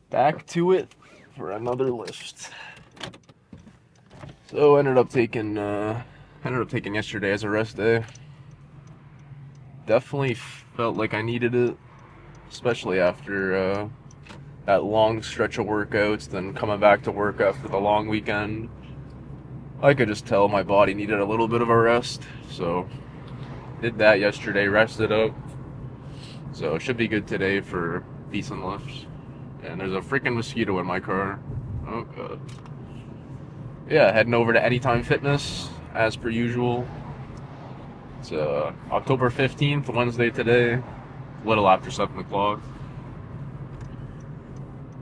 Back to it for another lift. So ended up taking yesterday as a rest day. Definitely felt like I needed it, especially after that long stretch of workouts. Then coming back to work after the long weekend, I could just tell my body needed a little bit of a rest. So did that yesterday, rested up. So it should be good today for decent lifts. And there's a freaking mosquito in my car. Oh god. Yeah, heading over to Anytime Fitness as per usual. It's October 15th, Wednesday today, a little after 7 o'clock.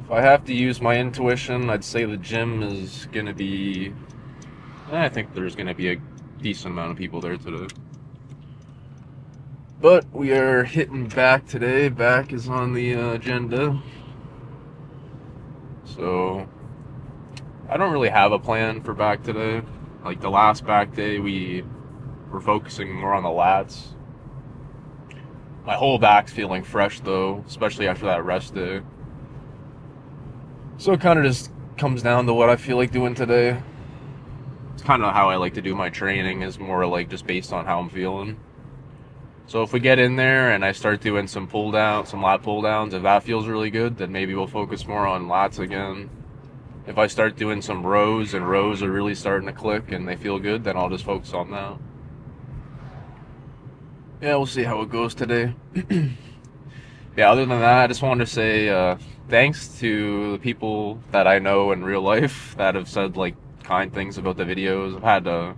If I have to use my intuition, I'd say the gym is going to be. I think there's going to be a decent amount of people there today. But we are hitting back today. Back is on the agenda. So I don't really have a plan for back today. Like the last back day, we were focusing more on the lats. My whole back's feeling fresh though, especially after that rest day. So it kind of just comes down to what I feel like doing today. It's kind of how I like to do my training, is more like just based on how I'm feeling. So if we get in there and I start doing some pull down, some lat pull downs, if that feels really good, then maybe we'll focus more on lats again. If I start doing some rows and rows are really starting to click and they feel good, then I'll just focus on that. Yeah, we'll see how it goes today. Yeah, other than that, I just wanted to say thanks to the people that I know in real life that have said like kind things about the videos. I've had a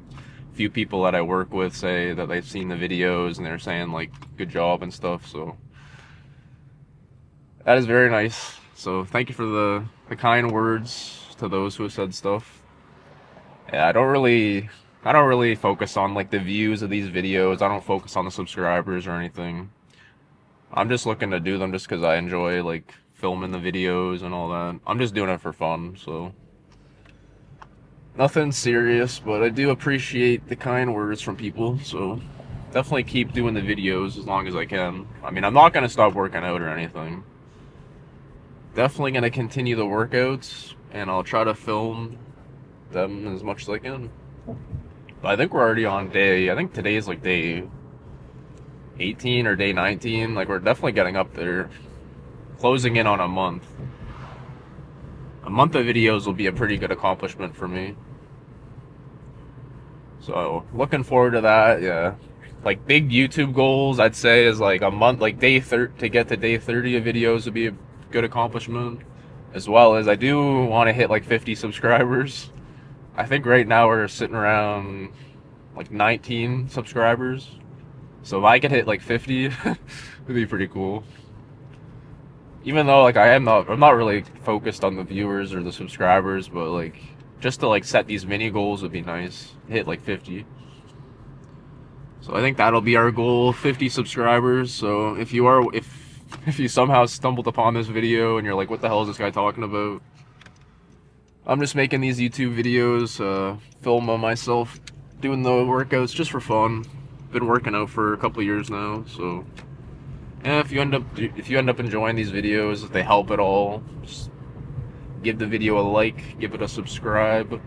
few people that I work with say that they've seen the videos and they're saying like good job and stuff. So that is very nice. So thank you for the kind words to those who have said stuff. Yeah, I don't really focus on like the views of these videos. I don't focus on the subscribers or anything. I'm just looking to do them just because I enjoy like filming the videos and all that. I'm just doing it for fun, so nothing serious, but I do appreciate the kind words from people, so definitely keep doing the videos as long as I can. I mean, I'm not going to stop working out or anything. Definitely going to continue the workouts, and I'll try to film them as much as I can. But I think we're already on I think today is like day 18 or day 19. Like, we're definitely getting up there. Closing in on a month. A month of videos will be a pretty good accomplishment for me. So, looking forward to that, yeah. Like, big YouTube goals, I'd say, is like a month, like to get to day 30 of videos would be a good accomplishment. As well as I do want to hit like 50 subscribers. I think right now we're sitting around like 19 subscribers. So if I could hit like 50, it'd be pretty cool. Even though like I'm not really focused on the viewers or the subscribers, but like just to like set these mini goals would be nice. Hit like 50. So I think that'll be our goal, 50 subscribers. So if you somehow stumbled upon this video and you're like, what the hell is this guy talking about? I'm just making these YouTube videos, film of myself doing the workouts just for fun. Been working out for a couple years now, so yeah, if you end up enjoying these videos, if they help at all, just give the video a like, give it a subscribe.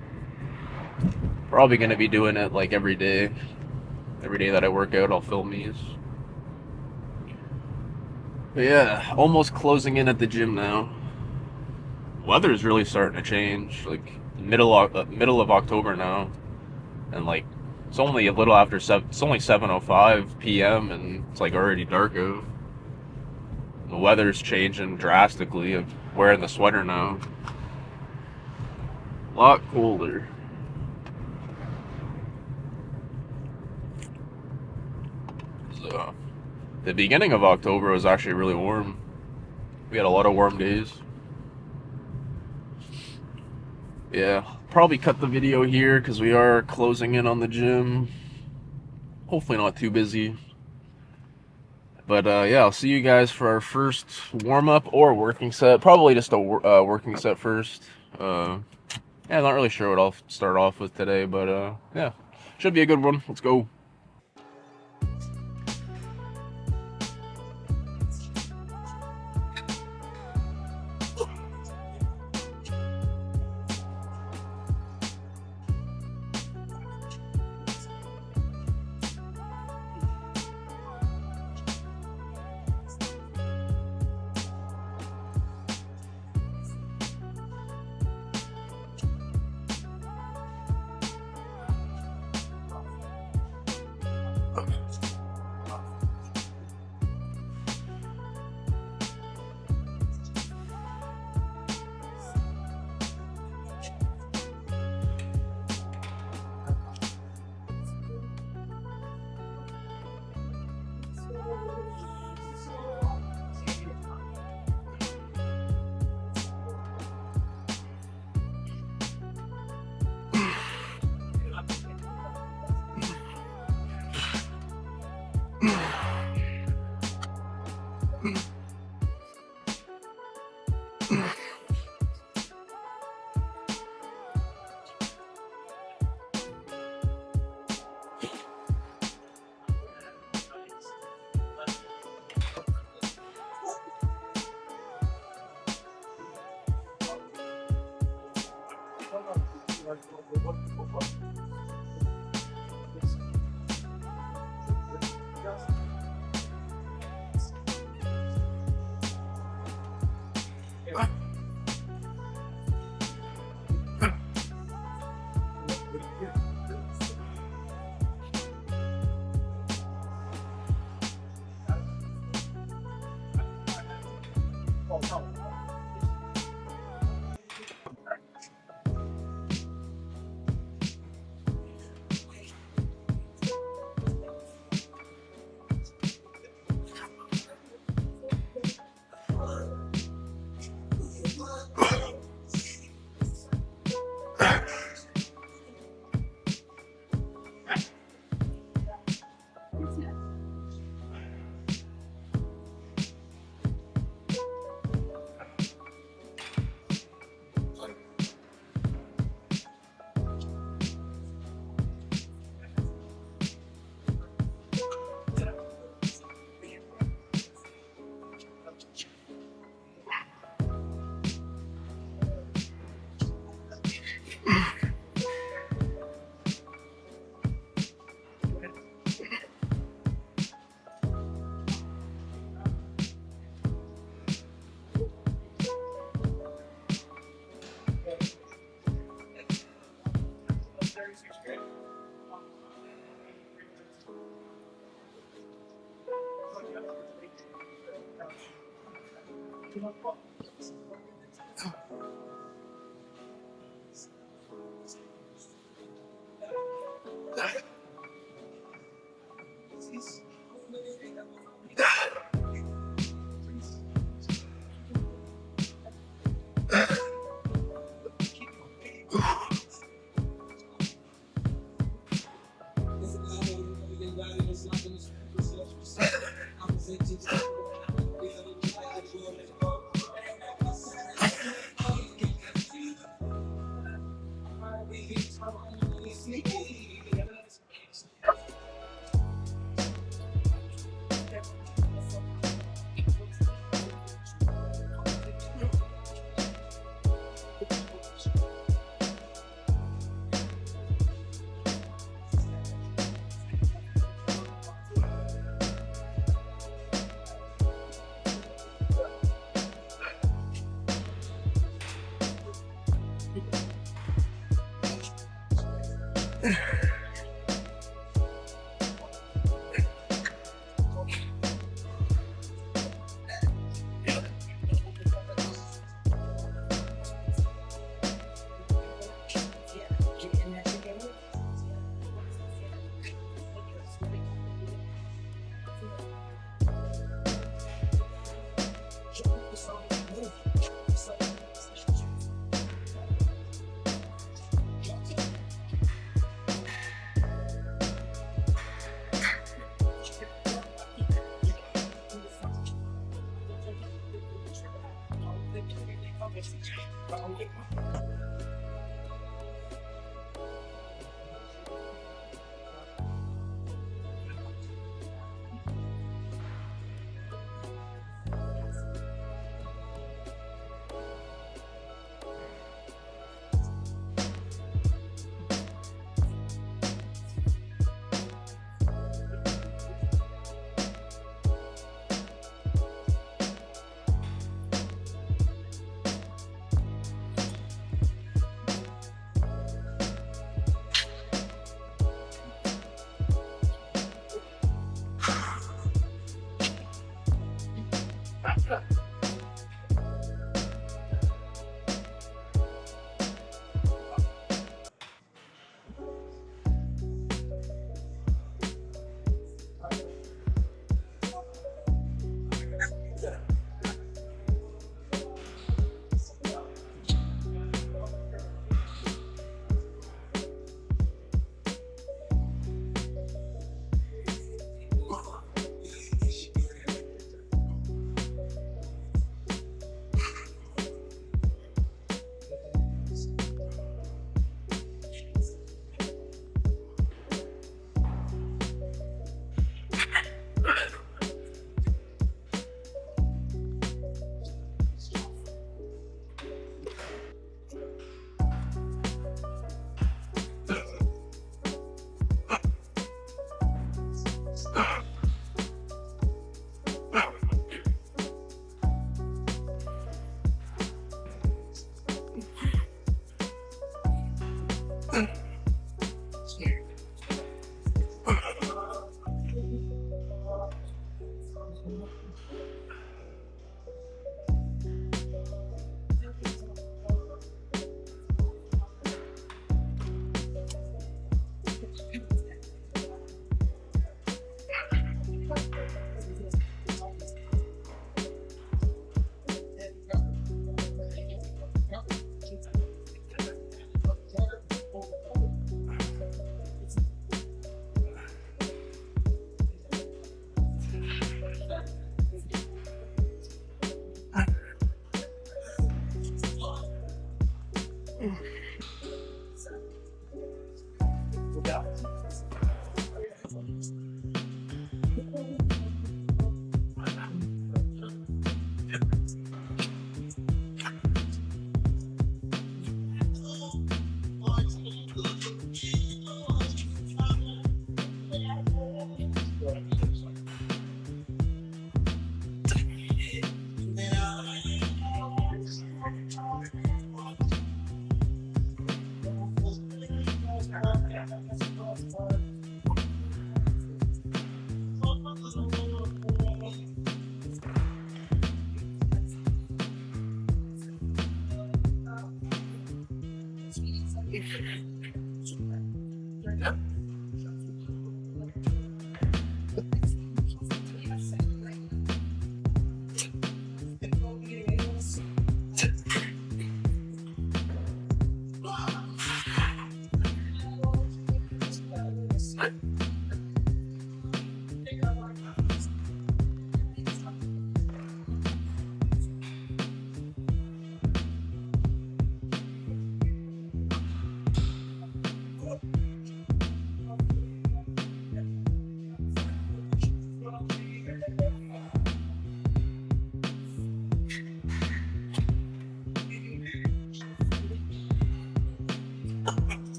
Probably gonna be doing it like every day. Every day that I work out, I'll film these. But yeah, almost closing in at the gym now. Weather's really starting to change. Like middle of October now, and like it's only a little after 7. It's only 7:05 p.m. and it's like already dark out. The weather's changing drastically. I'm wearing the sweater now. A lot colder. So, the beginning of October was actually really warm. We had a lot of warm days. Yeah, probably cut the video here because we are closing in on the gym. Hopefully not too busy. But yeah, I'll see you guys for our first warm-up or working set. Probably just a working set first. Yeah, not really sure what I'll start off with today, but yeah, should be a good one. Let's go.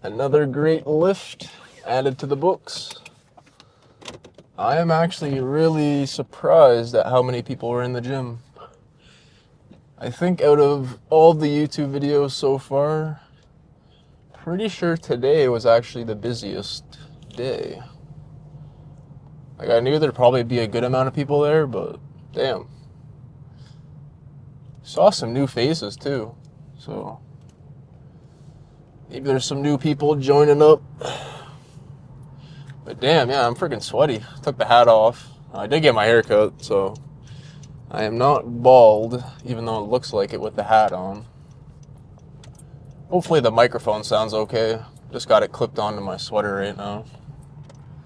Another great lift added to the books. I am actually really surprised at how many people were in the gym. I think out of all the YouTube videos so far, pretty sure today was actually the busiest day. Like, I knew there'd probably be a good amount of people there, but damn. Saw some new faces too, so maybe there's some new people joining up. But damn, yeah, I'm freaking sweaty. Took the hat off. I did get my hair cut, so I am not bald, even though it looks like it with the hat on. Hopefully the microphone sounds okay. Just got it clipped onto my sweater right now.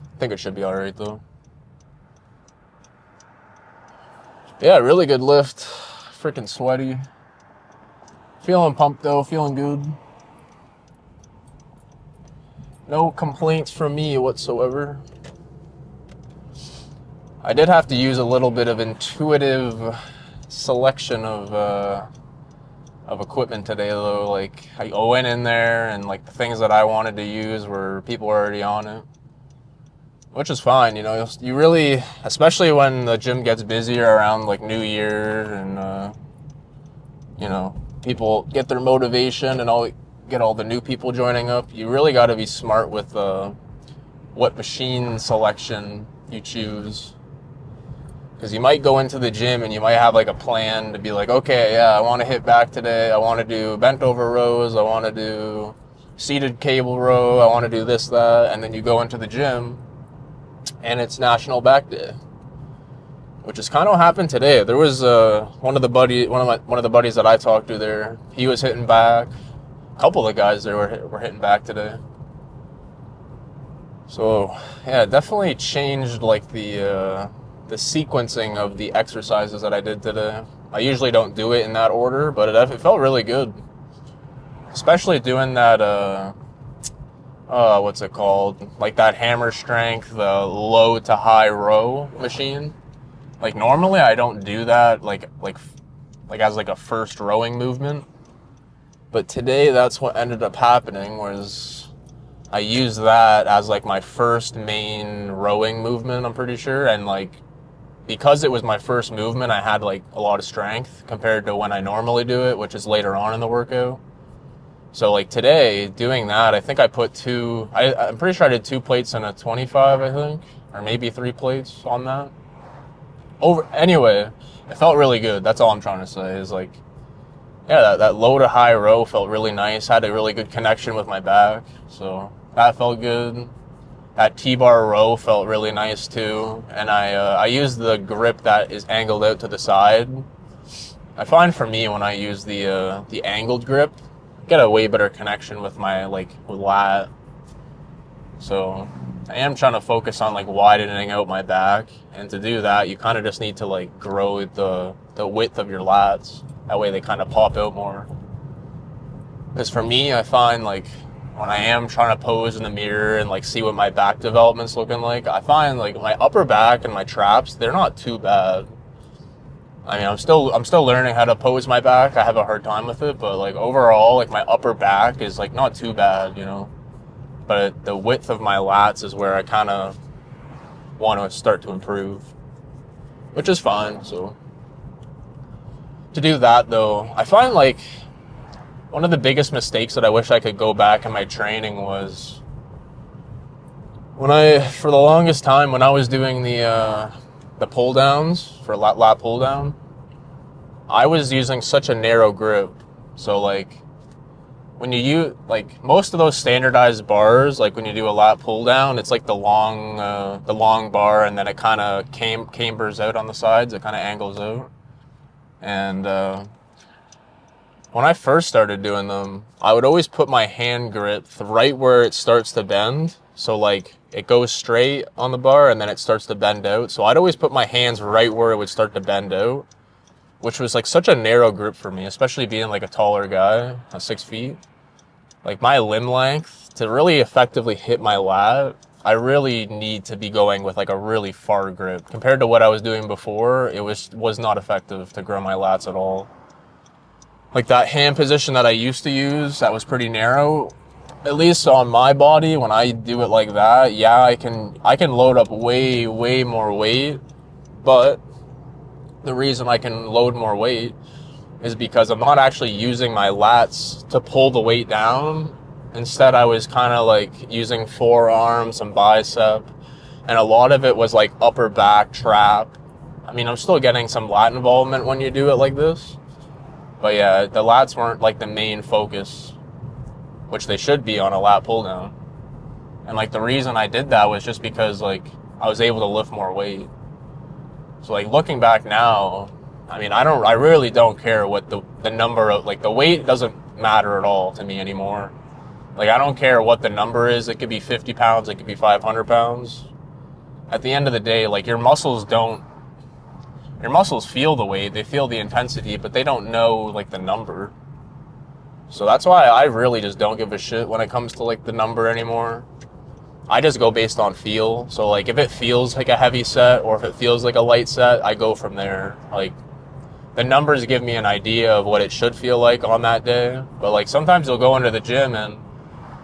I think it should be alright though. Yeah, really good lift. Freaking sweaty. Feeling pumped though, feeling good. No complaints from me whatsoever. I did have to use a little bit of intuitive selection of equipment today though. Like I went in there and like the things that I wanted to use were people were already on it. Which is fine, you know, you really, especially when the gym gets busier around like New Year and, you know, people get their motivation and get all the new people joining up, you really got to be smart with what machine selection you choose. Because you might go into the gym and you might have like a plan to be like, okay, yeah, I want to hit back today, I want to do bent over rows, I want to do seated cable row, I want to do this, that, and then you go into the gym and it's National Back Day, which has kind of happened today. There was one of the buddies that I talked to there. He was hitting back. A couple of the guys there were hitting back today. So yeah, it definitely changed like the sequencing of the exercises that I did today. I usually don't do it in that order, but it felt really good, especially doing that. What's it called? Like that hammer strength, the low to high row machine. Like normally I don't do that like as like a first rowing movement. But today that's what ended up happening was I used that as like my first main rowing movement, I'm pretty sure. And like because it was my first movement, I had like a lot of strength compared to when I normally do it, which is later on in the workout. So like today, doing that, I think I put I'm pretty sure I did 2 plates and a 25, I think, or maybe 3 plates on that. Anyway, it felt really good. That's all I'm trying to say is like, yeah, that low to high row felt really nice. Had a really good connection with my back. So that felt good. That T-bar row felt really nice too. And I used the grip that is angled out to the side. I find for me when I use the angled grip, get a way better connection with my lat. So I am trying to focus on like widening out my back, and to do that you kind of just need to like grow the width of your lats. That way they kind of pop out more. Because for me, I find like when I am trying to pose in the mirror and like see what my back development's looking like, I find like my upper back and my traps, they're not too bad. I mean, I'm still learning how to pose my back. I have a hard time with it, but like overall, like my upper back is like not too bad, you know. But the width of my lats is where I kind of want to start to improve, which is fine. So to do that though, I find like one of the biggest mistakes that I wish I could go back in my training was for the longest time when I was doing the pull downs for lat pull down, I was using such a narrow grip. So like when you use like most of those standardized bars, like when you do a lat pull down, it's like the long bar, and then it kind of cambers out on the sides. It kind of angles out. And when I first started doing them, I would always put my hand grip right where it starts to bend. So like it goes straight on the bar and then it starts to bend out. So I'd always put my hands right where it would start to bend out, which was like such a narrow grip for me, especially being like a taller guy, 6 feet. Like my limb length, to really effectively hit my lat, I really need to be going with like a really far grip. Compared to what I was doing before, it was not effective to grow my lats at all. Like that hand position that I used to use, that was pretty narrow. At least on my body, when I do it like that, yeah, I can load up way, way more weight. But the reason I can load more weight is because I'm not actually using my lats to pull the weight down. Instead, I was kind of like using forearms and bicep, and a lot of it was like upper back trap. I mean, I'm still getting some lat involvement when you do it like this. But yeah, the lats weren't like the main focus, which they should be on a lat pull down. And like the reason I did that was just because like I was able to lift more weight. So like looking back now, I mean, I really don't care what the number of, like the weight doesn't matter at all to me anymore. Like, I don't care what the number is. It could be 50 pounds. It could be 500 pounds. At the end of the day, like, your muscles feel the weight. They feel the intensity, but they don't know, like, the number. So that's why I really just don't give a shit when it comes to, like, the number anymore. I just go based on feel. So, like, if it feels like a heavy set or if it feels like a light set, I go from there. Like, the numbers give me an idea of what it should feel like on that day. But, like, sometimes you'll go into the gym and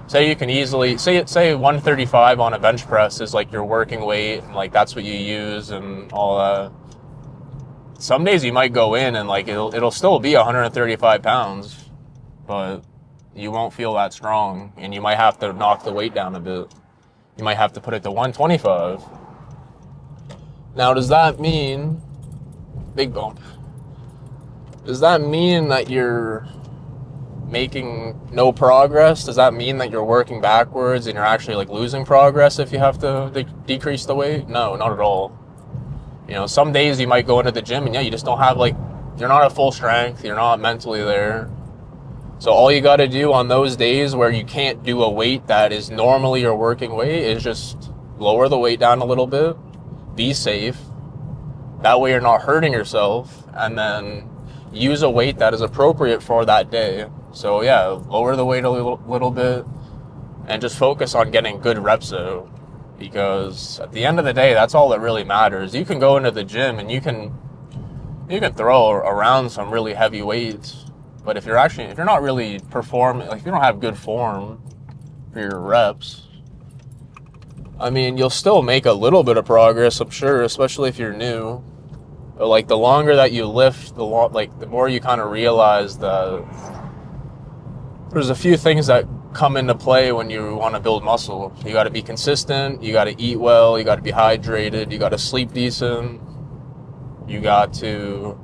say you can easily, say 135 on a bench press is, like, your working weight, and, like, that's what you use and all that. Some days you might go in and, like, it'll still be 135 pounds, but you won't feel that strong, and you might have to knock the weight down a bit. You might have to put it to 125. Now, does that mean, big bump, does that mean that you're making no progress? Does that mean that you're working backwards and you're actually, like, losing progress if you have to decrease the weight? No, not at all. You know, some days you might go into the gym and, yeah, you just don't have, like, you're not at full strength, you're not mentally there. So all you got to do on those days where you can't do a weight that is normally your working weight is just lower the weight down a little bit, be safe. That way you're not hurting yourself, and then use a weight that is appropriate for that day. So yeah, lower the weight a little bit and just focus on getting good reps out. Because at the end of the day, that's all that really matters. You can go into the gym and you can throw around some really heavy weights, but if you're not really performing, like, if you don't have good form for your reps, I mean, you'll still make a little bit of progress, I'm sure, especially if you're new. But, like, the longer that you lift, the more you kind of realize that there's a few things that come into play when you want to build muscle. You got to be consistent, you got to eat well, you got to be hydrated, you got to sleep decent, you got to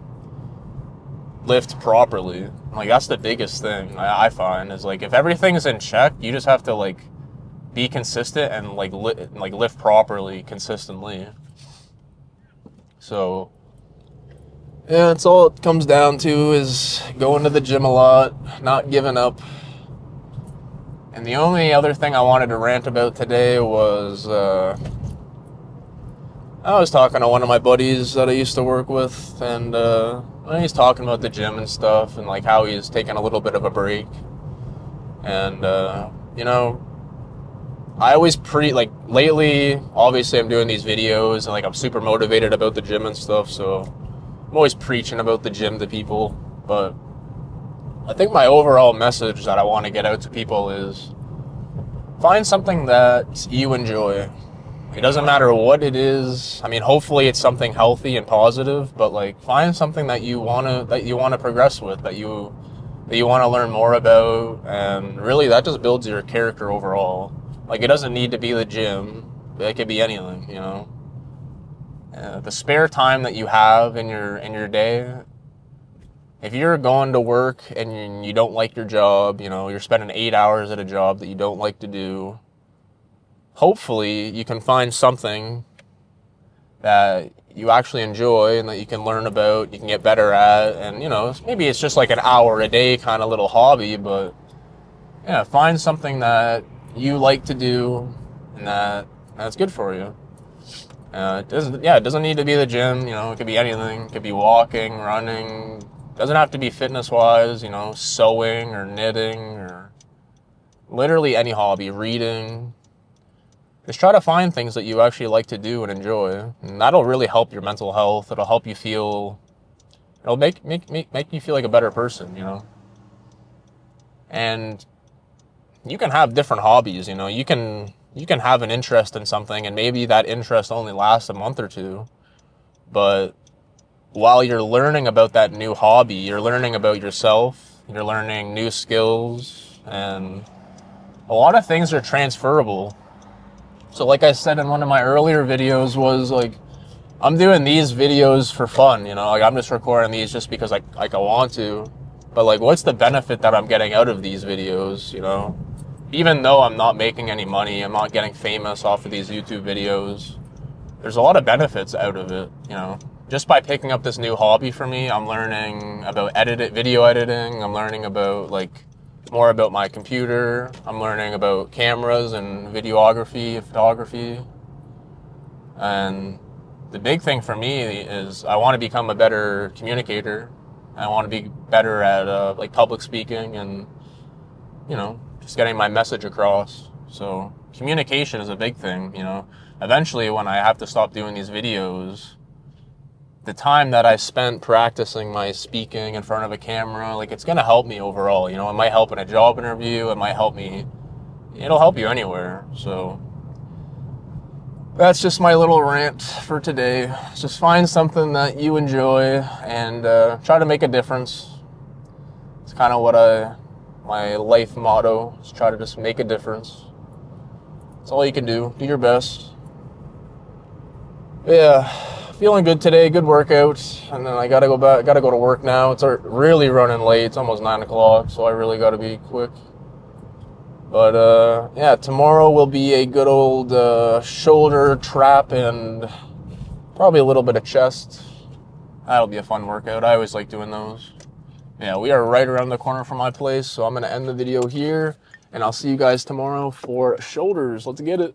lift properly. Like, that's the biggest thing I find is, like, if everything's in check, you just have to, like, be consistent and, like, lift properly consistently. So yeah, that's all it comes down to, is going to the gym a lot, not giving up. And the only other thing I wanted to rant about today was, I was talking to one of my buddies that I used to work with, and he's talking about the gym and stuff, and, like, how he's taking a little bit of a break. And, you know, I always lately, obviously I'm doing these videos, and, like, I'm super motivated about the gym and stuff, so I'm always preaching about the gym to people. But I think my overall message that I want to get out to people is find something that you enjoy. It doesn't matter what it is. I mean, hopefully it's something healthy and positive, but, like, find something that you want to progress with, that you want to learn more about, and really that just builds your character overall. Like, it doesn't need to be the gym. It could be anything, you know. The spare time that you have in your day, if you're going to work and you don't like your job, you know, you're spending 8 hours at a job that you don't like to do, hopefully you can find something that you actually enjoy and that you can learn about, you can get better at, and, you know, maybe it's just like an hour a day kind of little hobby, but yeah, find something that you like to do and that's good for you. It doesn't need to be the gym, you know, it could be anything. It could be walking, running. It doesn't have to be fitness-wise, you know, sewing or knitting or literally any hobby, reading. Just try to find things that you actually like to do and enjoy, and that'll really help your mental health. It'll help you feel, it'll make you feel like a better person, you know. And you can have different hobbies, you know. You can have an interest in something, and maybe that interest only lasts a month or two, but while you're learning about that new hobby, you're learning about yourself, you're learning new skills, and a lot of things are transferable. So like I said in one of my earlier videos, was like, I'm doing these videos for fun, you know, like, I'm just recording these just because I want to, but, like, what's the benefit that I'm getting out of these videos, you know? Even though I'm not making any money, I'm not getting famous off of these YouTube videos, there's a lot of benefits out of it, you know? Just by picking up this new hobby for me, I'm learning about video editing, I'm learning about, like, more about my computer. I'm learning about cameras and videography, photography. And the big thing for me is I want to become a better communicator. I want to be better at like public speaking and, you know, just getting my message across. So communication is a big thing, you know. Eventually, when I have to stop doing these videos, the time that I spent practicing my speaking in front of a camera, like, it's going to help me overall. You know, it might help in a job interview. It might help me. It'll help you anywhere. So that's just my little rant for today. Just find something that you enjoy and try to make a difference. It's kind of what my life motto is: try to just make a difference. That's all you can do. Do your best. Yeah, feeling good today. Good workout, and then I gotta go back. Gotta go to work now. It's really running late. It's almost 9 o'clock, so I really gotta be quick. But yeah, tomorrow will be a good old shoulder trap and probably a little bit of chest. That'll be a fun workout. I always like doing those. Yeah, we are right around the corner from my place, so I'm gonna end the video here, and I'll see you guys tomorrow for shoulders. Let's get it.